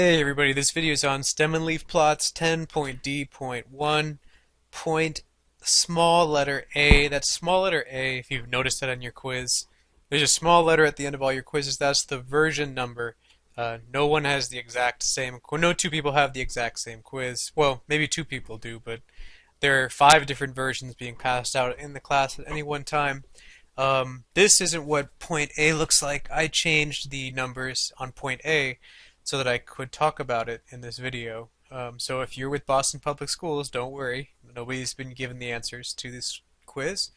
Hey everybody, this video is on stem and leaf plots 10.D.1. Point small letter A. That small letter A, if you've noticed that on your quiz, there's a small letter at the end of all your quizzes. That's the version number. No one has the exact same, no two people have the exact same quiz. Well, maybe two people do, but there are 5 different versions being passed out in the class at any one time. This isn't what point A looks like. I changed the numbers on point A so that I could talk about it in this video. So if you're with Boston Public Schools, don't worry. Nobody's been given the answers to this quiz.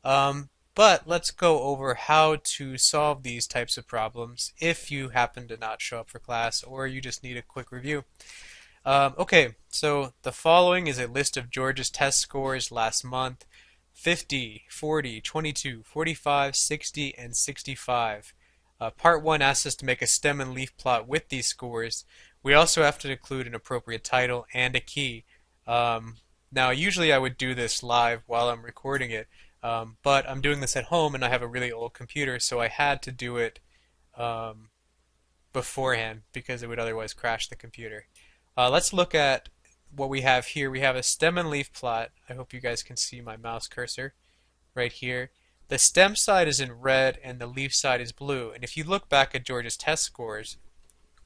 But let's go over how to solve these types of problems if you happen to not show up for class or you just need a quick review. Okay, so the following is a list of George's test scores last month: 50, 40, 22, 45, 60, and 65. Part 1 asks us to make a stem and leaf plot with these scores. We also have to include an appropriate title and a key. Now, usually I would do this live while I'm recording it, but I'm doing this at home and I have a really old computer, so I had to do it um, beforehand because it would otherwise crash the computer. Let's look at what we have here. We have a stem and leaf plot. I hope you guys can see my mouse cursor right here. The stem side is in red and the leaf side is blue. And if you look back at George's test scores,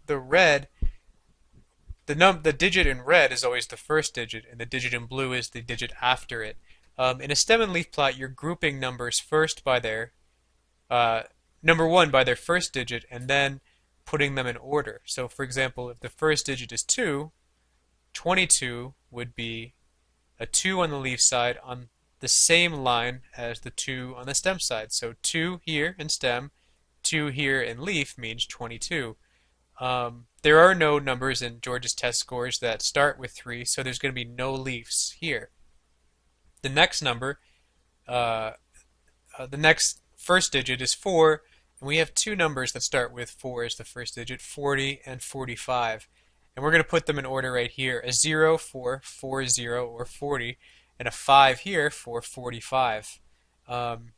the red, the digit in red is always the first digit, and the digit in blue is the digit after it. In a stem and leaf plot, you're grouping numbers first by their number one by their first digit, and then putting them in order. So, for example, if the first digit is 2, 22 would be a 2 on the leaf side on the same line as the 2 on the stem side. So 2 here in stem, 2 here in leaf means 22. There are no numbers in George's test scores that start with 3, so there's going to be no leaves here. The next number, the next first digit is 4, and we have 2 numbers that start with 4 as the first digit, 40 and 45. And we're going to put them in order right here. A 0 for 40 or 40, and a 5 here for 45, and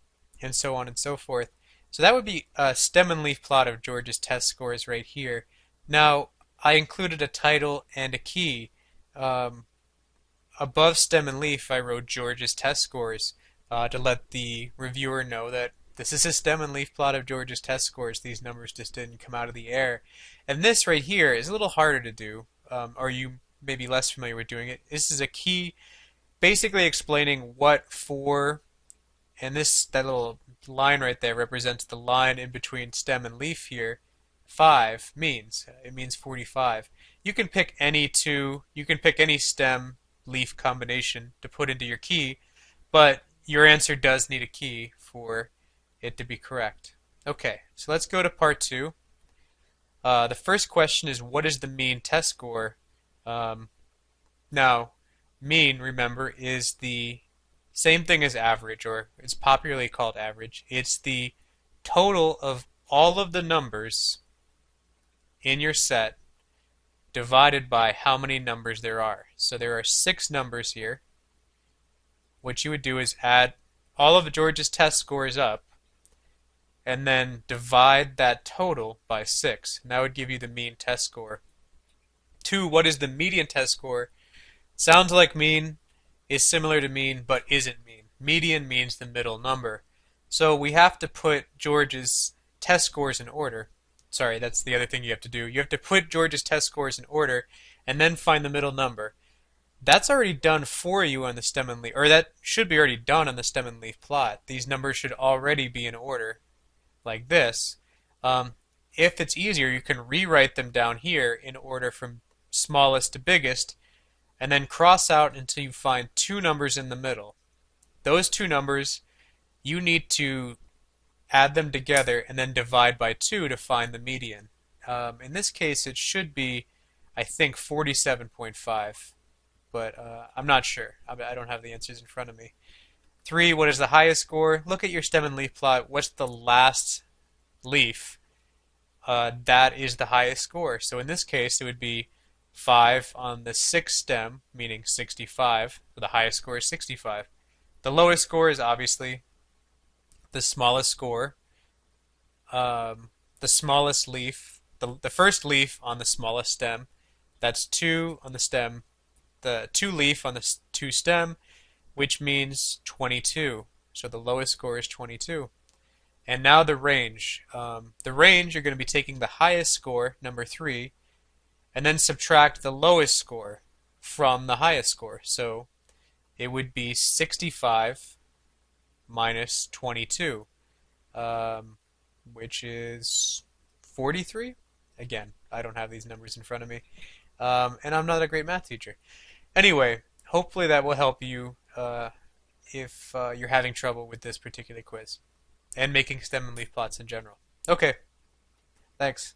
so on and so forth. So that would be a stem and leaf plot of George's test scores right here. Now, I included a title and a key. Above stem and leaf, I wrote George's test scores to let the reviewer know that this is a stem and leaf plot of George's test scores. These numbers just didn't come out of the air. And this right here is a little harder to do, or you may be less familiar with doing it. This is a key basically explaining what 4, and that little line right there represents the line in between stem and leaf here, 5 means. It means 45. You can pick any stem leaf combination to put into your key, but your answer does need a key for it to be correct. Okay, so let's go to part 2. The first question is, what is the mean test score? Now, mean, remember, is the same thing as average, or it's popularly called average. It's the total of all of the numbers in your set divided by how many numbers there are. So there are 6 numbers here. What you would do is add all of George's test scores up and then divide that total by 6. And that would give you the mean test score. 2, what is the median test score? Sounds like mean, is similar to mean, but isn't mean. Median means the middle number. So we have to put George's test scores in order. Sorry, that's the other thing you have to do. You have to put George's test scores in order and then find the middle number. That's already done for you on the stem and leaf, or that should be already done on the stem and leaf plot. These numbers should already be in order, like this. If it's easier, you can rewrite them down here in order from smallest to biggest, and then cross out until you find 2 numbers in the middle. Those 2 numbers, you need to add them together and then divide by 2 to find the median. In this case, it should be, I think, 47.5, but I'm not sure. I don't have the answers in front of me. 3, what is the highest score? Look at your stem and leaf plot. What's the last leaf? That is the highest score. So in this case, it would be 5 on the 6th stem, meaning 65. So the highest score is 65. The lowest score is obviously the smallest score. The smallest leaf the first leaf on the smallest stem. That's 2 on the stem, the 2 leaf on the 2 stem, which means 22. So the lowest score is 22. And now the range. The range, you're going to be taking the highest score, number 3, and then subtract the lowest score from the highest score. So it would be 65 minus 22, um, which is 43. Again, I don't have these numbers in front of me, and I'm not a great math teacher. Anyway, hopefully that will help you if you're having trouble with this particular quiz and making stem and leaf plots in general. Okay, thanks.